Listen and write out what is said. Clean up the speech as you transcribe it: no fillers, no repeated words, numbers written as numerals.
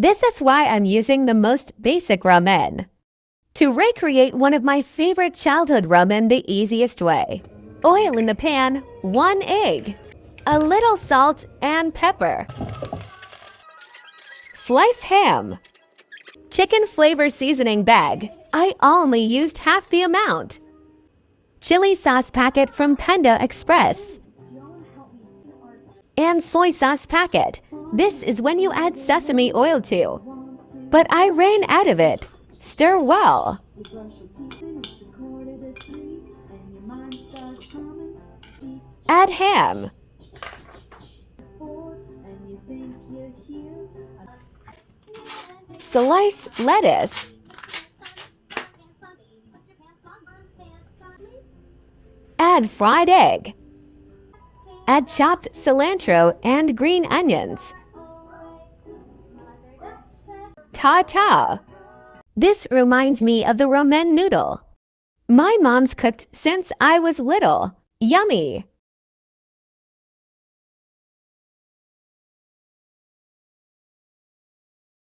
This is why I'm using the most basic ramen. To recreate one of my favorite childhood ramen the easiest way. Oil in the pan, 1 egg, a little salt and pepper. Slice ham. Chicken flavor seasoning bag. I only used half the amount. Chili sauce packet from Panda Express. And soy sauce packet. This is when you add sesame oil to. But I ran out of it. Stir well. Add ham. Slice lettuce. Add fried egg. Add chopped cilantro and green onions. Ta-ta! This reminds me of the ramen noodle. My mom's cooked since I was little. Yummy!